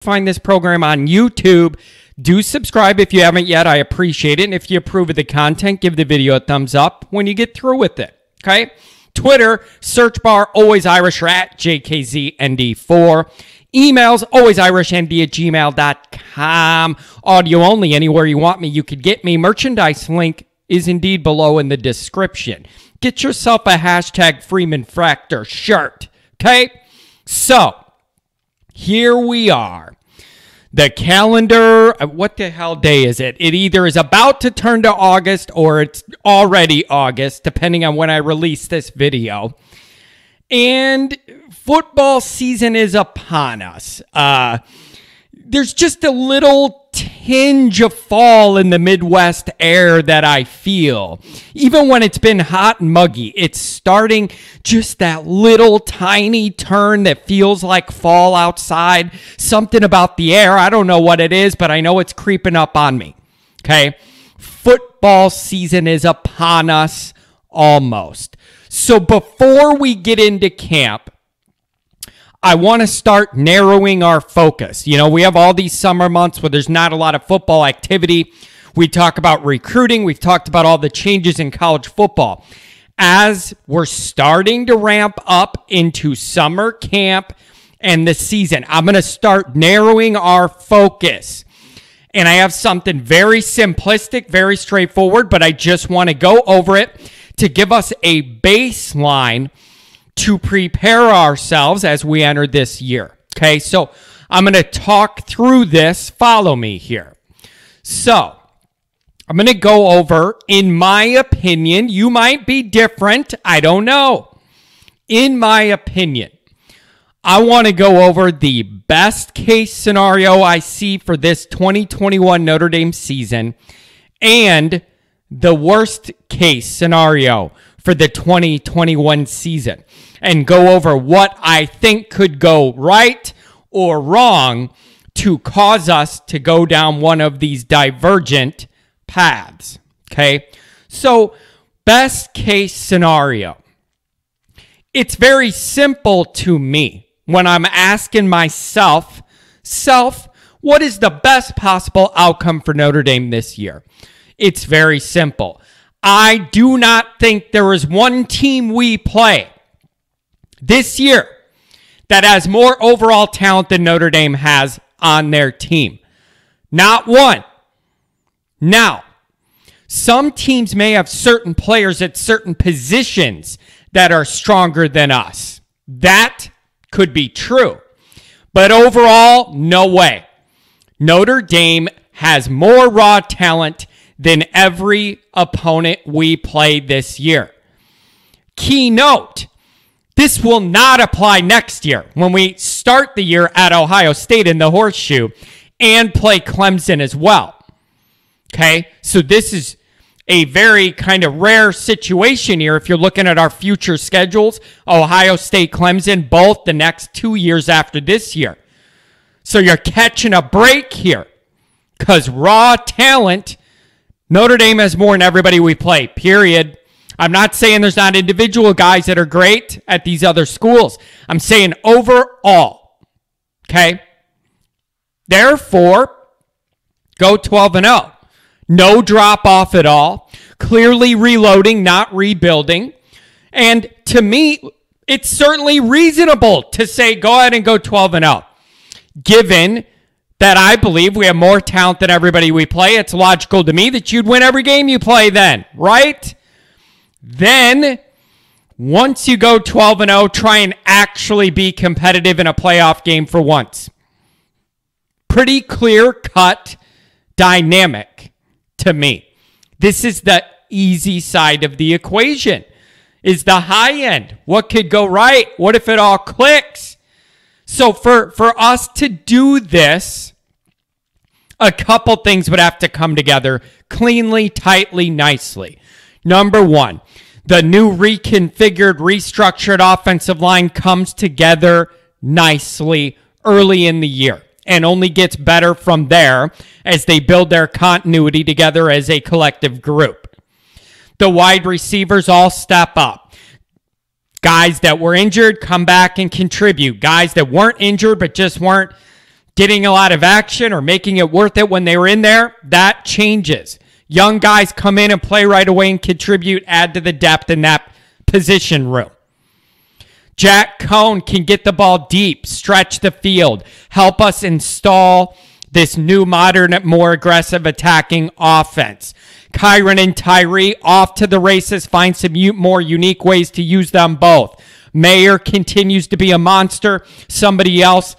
Find this program on YouTube. Do subscribe if you haven't yet. I appreciate it. And if you approve of the content, give the video a thumbs up when you get through with it. Okay? Twitter, search bar, always Irish, or at JKZND4. Emails, alwaysirishnD@gmail.com. Audio only, anywhere you want me, you could get me. Merchandise link is indeed below in the description. Get yourself a hashtag Freeman Fractor shirt. Okay? So, here we are. The calendar, what the hell day is it? It either is about to turn to August or it's already August, depending on when I release this video. And football season is upon us. There's just a little tinge of fall in the Midwest air that I feel. Even when it's been hot and muggy, it's starting just that little tiny turn that feels like fall outside. Something about the air. I don't know what it is, but I know it's creeping up on me. Okay? Football season is upon us almost. So before we get into camp, I want to start narrowing our focus. You know, we have all these summer months where there's not a lot of football activity. We talk about recruiting. We've talked about all the changes in college football. As we're starting to ramp up into summer camp and the season, I'm going to start narrowing our focus. And I have something very simplistic, very straightforward, but I just want to go over it to give us a baseline to prepare ourselves as we enter this year. Okay, so I'm going to talk through this. Follow me here. So I'm going to go over, in my opinion, you might be different. I don't know. In my opinion, I want to go over the best case scenario I see for this 2021 Notre Dame season and the worst case scenario for the 2021 season, and go over what I think could go right or wrong to cause us to go down one of these divergent paths. Okay? So, best case scenario. It's very simple to me when I'm asking myself, what is the best possible outcome for Notre Dame this year? It's very simple. I do not think there is one team we play this year that has more overall talent than Notre Dame has on their team. Not one. Now, some teams may have certain players at certain positions that are stronger than us. That could be true. But overall, no way. Notre Dame has more raw talent than every opponent we play this year. Key note, this will not apply next year when we start the year at Ohio State in the Horseshoe and play Clemson as well. Okay, so this is a very kind of rare situation here if you're looking at our future schedules. Ohio State, Clemson, both the next 2 years after this year. So you're catching a break here because raw talent, Notre Dame has more than everybody we play, period. I'm not saying there's not individual guys that are great at these other schools. I'm saying overall, okay? Therefore, go 12-0. No drop-off at all. Clearly reloading, not rebuilding. And to me, it's certainly reasonable to say go ahead and go 12-0. Given that I believe we have more talent than everybody we play, it's logical to me that you'd win every game you play then, right? Then, once you go 12-0, try and actually be competitive in a playoff game for once. Pretty clear-cut dynamic to me. This is the easy side of the equation, is the high end. What could go right? What if it all clicks? So for us to do this, a couple things would have to come together cleanly, tightly, nicely. Number one, the new reconfigured, restructured offensive line comes together nicely early in the year and only gets better from there as they build their continuity together as a collective group. The wide receivers all step up. Guys that were injured come back and contribute. Guys that weren't injured but just weren't getting a lot of action or making it worth it when they were in there, that changes. Young guys come in and play right away and contribute, add to the depth in that position room. Jack Cohn can get the ball deep, stretch the field, help us install this new modern, more aggressive attacking offense. Kyron and Tyree off to the races, find some more unique ways to use them both. Mayer continues to be a monster. Somebody else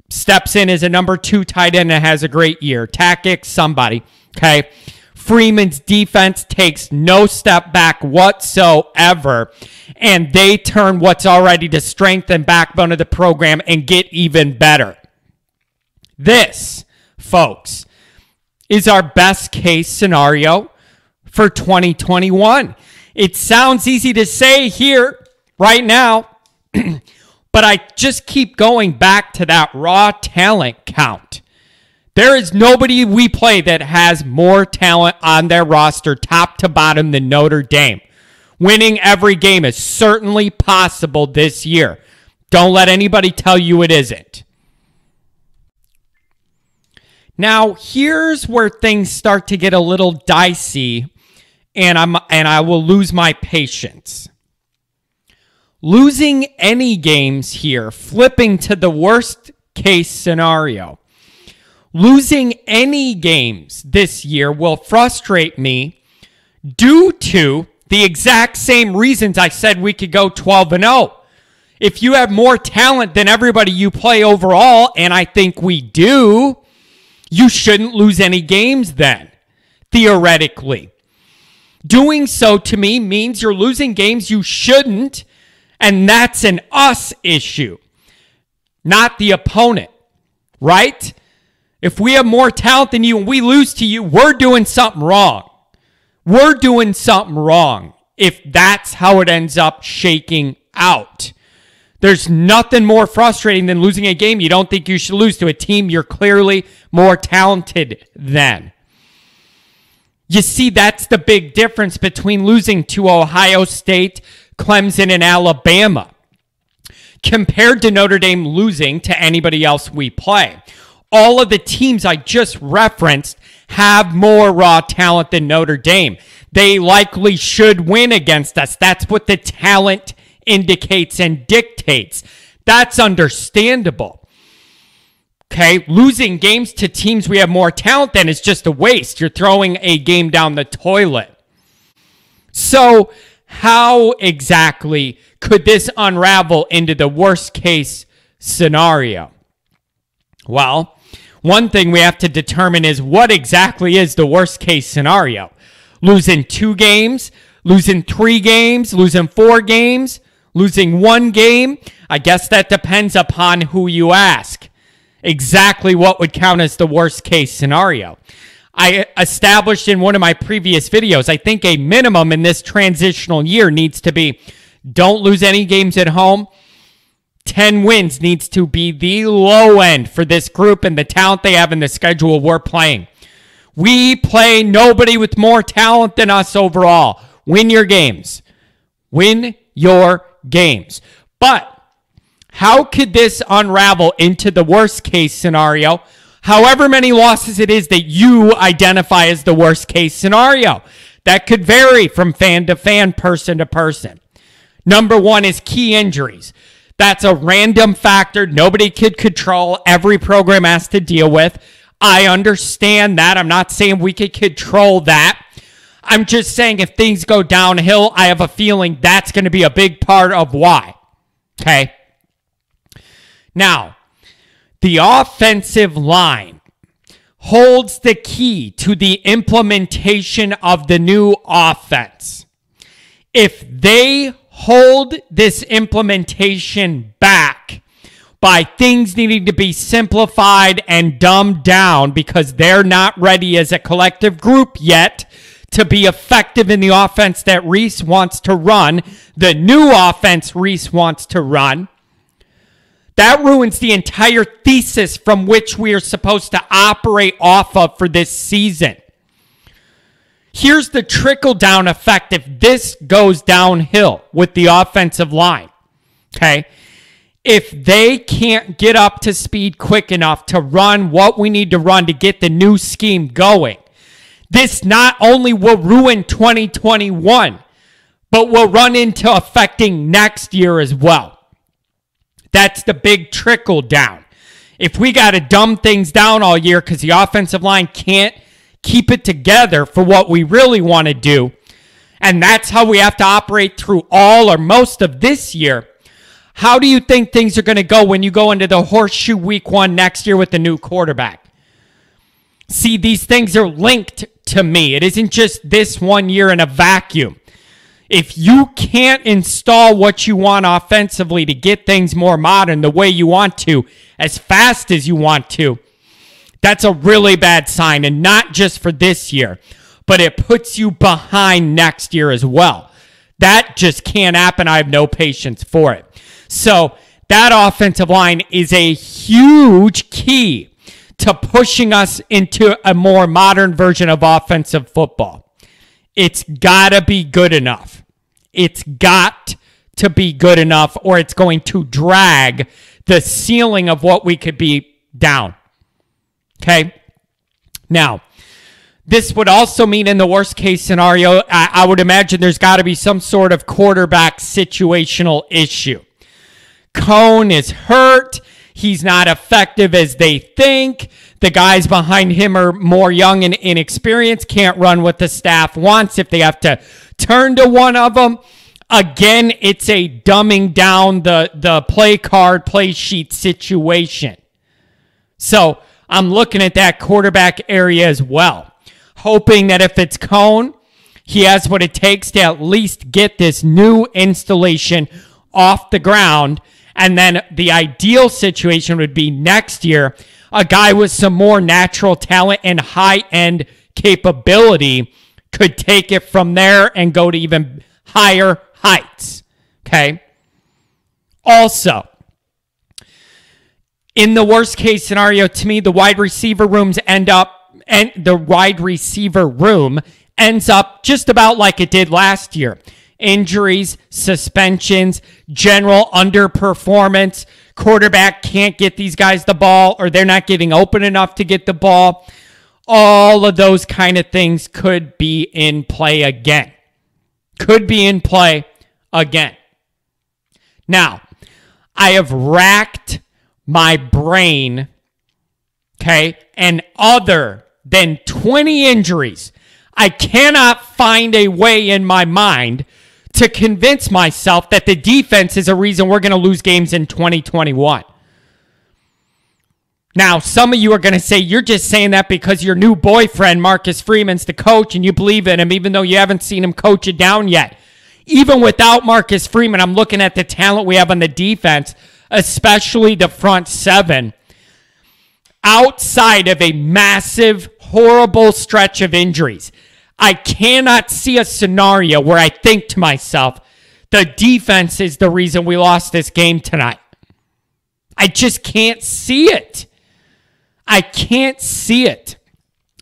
steps in as a number 2 tight end and has a great year. Tactics, somebody. Okay. Freeman's defense takes no step back whatsoever, and they turn what's already the strength and backbone of the program and get even better. This, folks, is our best case scenario for 2021. It sounds easy to say here right now, but I just keep going back to that raw talent count. There is nobody we play that has more talent on their roster, top to bottom, than Notre Dame. Winning every game is certainly possible this year. Don't let anybody tell you it isn't. Now, here's where things start to get a little dicey, and I will lose my patience. Losing any games here, flipping to the worst case scenario. Losing any games this year will frustrate me due to the exact same reasons I said we could go 12-0. If you have more talent than everybody you play overall, and I think we do, you shouldn't lose any games then, theoretically. Doing so to me means you're losing games you shouldn't, and that's an us issue, not the opponent, right? If we have more talent than you and we lose to you, we're doing something wrong. We're doing something wrong if that's how it ends up shaking out. There's nothing more frustrating than losing a game you don't think you should lose to a team you're clearly more talented than. You see, that's the big difference between losing to Ohio State, Clemson, and Alabama compared to Notre Dame losing to anybody else we play. All of the teams I just referenced have more raw talent than Notre Dame. They likely should win against us. That's what the talent indicates and dictates. That's understandable. Okay, losing games to teams we have more talent than is just a waste. You're throwing a game down the toilet. So how exactly could this unravel into the worst case scenario? Well, one thing we have to determine is what exactly is the worst case scenario. Losing 2 games, losing 3 games, losing 4 games, losing 1 game. I guess that depends upon who you ask. Exactly what would count as the worst case scenario. I established in one of my previous videos, I think a minimum in this transitional year needs to be don't lose any games at home. 10 wins needs to be the low end for this group and the talent they have in the schedule we're playing. We play nobody with more talent than us overall. Win your games. Win your games. But how could this unravel into the worst case scenario? However many losses it is that you identify as the worst case scenario. That could vary from fan to fan, person to person. Number 1 is key injuries. That's a random factor nobody could control. Every program has to deal with. I understand that. I'm not saying we could control that. I'm just saying if things go downhill, I have a feeling that's going to be a big part of why. Okay? Now, the offensive line holds the key to the implementation of the new offense. If they hold this implementation back by things needing to be simplified and dumbed down because they're not ready as a collective group yet to be effective in the offense that Reese wants to run, the new offense Reese wants to run, that ruins the entire thesis from which we are supposed to operate off of for this season. Here's the trickle-down effect if this goes downhill with the offensive line, okay? If they can't get up to speed quick enough to run what we need to run to get the new scheme going, this not only will ruin 2021, but will run into affecting next year as well. That's the big trickle down. If we got to dumb things down all year because the offensive line can't keep it together for what we really want to do, and that's how we have to operate through all or most of this year, how do you think things are going to go when you go into the horseshoe week 1 next year with the new quarterback? See, these things are linked to me. It isn't just this 1 year in a vacuum. If you can't install what you want offensively to get things more modern the way you want to, as fast as you want to, that's a really bad sign. And not just for this year, but it puts you behind next year as well. That just can't happen. I have no patience for it. So that offensive line is a huge key to pushing us into a more modern version of offensive football. It's got to be good enough. It's got to be good enough, or it's going to drag the ceiling of what we could be down. Okay? Now, this would also mean in the worst case scenario, I would imagine there's got to be some sort of quarterback situational issue. Cone is hurt. He's not effective as they think. The guys behind him are more young and inexperienced, can't run what the staff wants if they have to turn to one of them. Again, it's a dumbing down the play card, play sheet situation. So I'm looking at that quarterback area as well, hoping that if it's Cone, he has what it takes to at least get this new installation off the ground. And then the ideal situation would be next year, a guy with some more natural talent and high-end capability could take it from there and go to even higher heights. Okay? Also, in the worst case scenario, to me, the wide receiver room ends up just about like it did last year. Injuries, suspensions, general underperformance. Quarterback can't get these guys the ball, or they're not getting open enough to get the ball. All of those kind of things could be in play again. Now, I have racked my brain, okay, and other than 20 injuries, I cannot find a way in my mind to convince myself that the defense is a reason we're going to lose games in 2021. Now, some of you are going to say you're just saying that because your new boyfriend, Marcus Freeman's the coach, and you believe in him even though you haven't seen him coach it down yet. Even without Marcus Freeman, I'm looking at the talent we have on the defense, especially the front seven. Outside of a massive, horrible stretch of injuries, I cannot see a scenario where I think to myself, the defense is the reason we lost this game tonight. I just can't see it. I can't see it.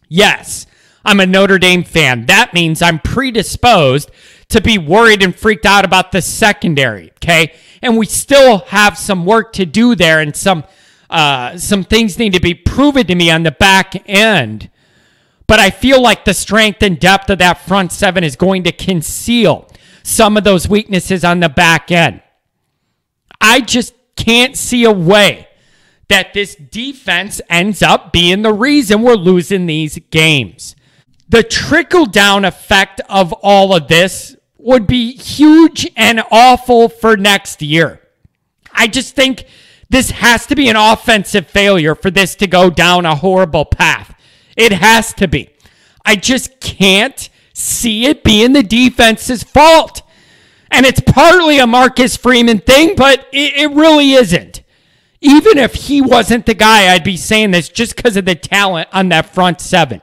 Yes, I'm a Notre Dame fan. That means I'm predisposed to be worried and freaked out about the secondary, okay? And we still have some work to do there, and some things need to be proven to me on the back end. But I feel like the strength and depth of that front seven is going to conceal some of those weaknesses on the back end. I just can't see a way that this defense ends up being the reason we're losing these games. The trickle-down effect of all of this would be huge and awful for next year. I just think this has to be an offensive failure for this to go down a horrible path. It has to be. I just can't see it being the defense's fault. And it's partly a Marcus Freeman thing, but it really isn't. Even if he wasn't the guy, I'd be saying this just because of the talent on that front seven.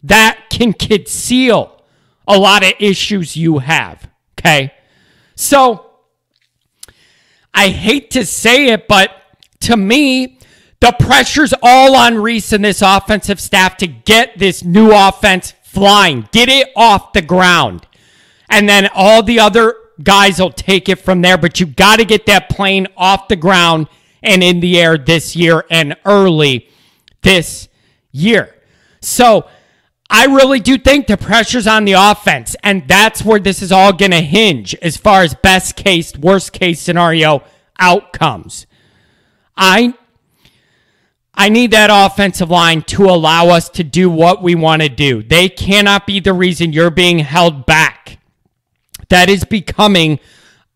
That can conceal a lot of issues you have, okay? So, I hate to say it, but to me, the pressure's all on Reese and this offensive staff to get this new offense flying. Get it off the ground. And then all the other guys will take it from there, but you got to get that plane off the ground and in the air this year and early this year. So I really do think the pressure's on the offense, and that's where this is all going to hinge as far as best case, worst case scenario outcomes. I need that offensive line to allow us to do what we want to do. They cannot be the reason you're being held back. That is becoming,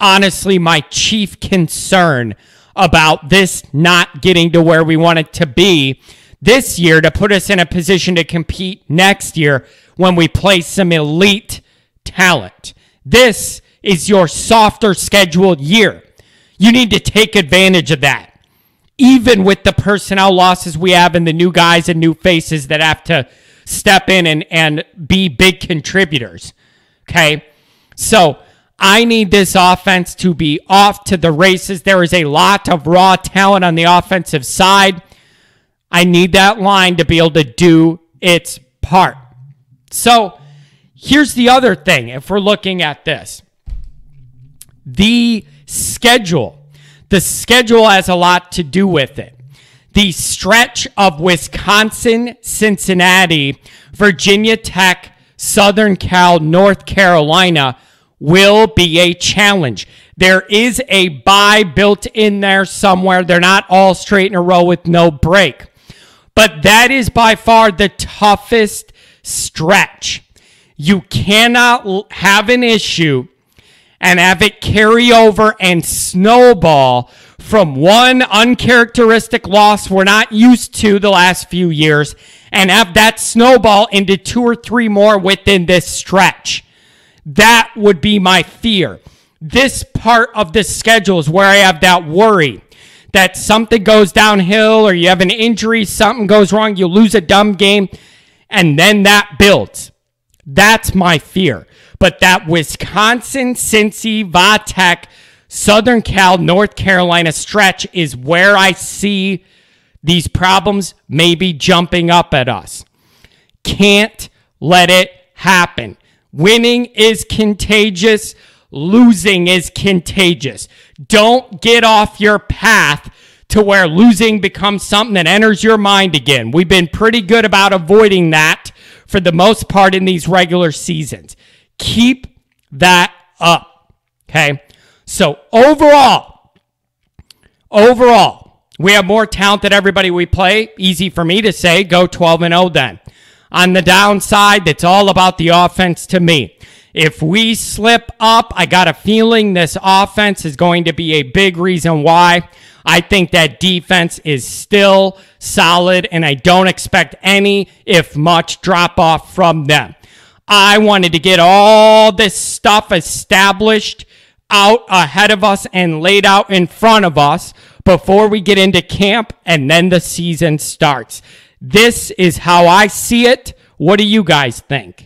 honestly, my chief concern about this not getting to where we want it to be this year to put us in a position to compete next year when we play some elite talent. This is your softer scheduled year. You need to take advantage of that. Even with the personnel losses we have and the new guys and new faces that have to step in and be big contributors. Okay? So I need this offense to be off to the races. There is a lot of raw talent on the offensive side. I need that line to be able to do its part. So here's the other thing, if we're looking at this. The schedule. The schedule has a lot to do with it. The stretch of Wisconsin, Cincinnati, Virginia Tech, Southern Cal, North Carolina will be a challenge. There is a bye built in there somewhere. They're not all straight in a row with no break. But that is by far the toughest stretch. You cannot have an issue and have it carry over and snowball from one uncharacteristic loss we're not used to the last few years and have that snowball into 2 or 3 more within this stretch. That would be my fear. This part of the schedule is where I have that worry that something goes downhill or you have an injury, something goes wrong, you lose a dumb game, and then that builds. That's my fear. But that Wisconsin, Cincy, Va-Tech, Southern Cal, North Carolina stretch is where I see these problems maybe jumping up at us. Can't let it happen. Winning is contagious. Losing is contagious. Don't get off your path to where losing becomes something that enters your mind again. We've been pretty good about avoiding that for the most part in these regular seasons. Keep that up, okay? So overall, we have more talent than everybody we play. Easy for me to say, go 12-0 then. On the downside, it's all about the offense to me. If we slip up, I got a feeling this offense is going to be a big reason why. I think that defense is still solid, and I don't expect any, if much, drop-off from them. I wanted to get all this stuff established out ahead of us and laid out in front of us before we get into camp and then the season starts. This is how I see it. What do you guys think?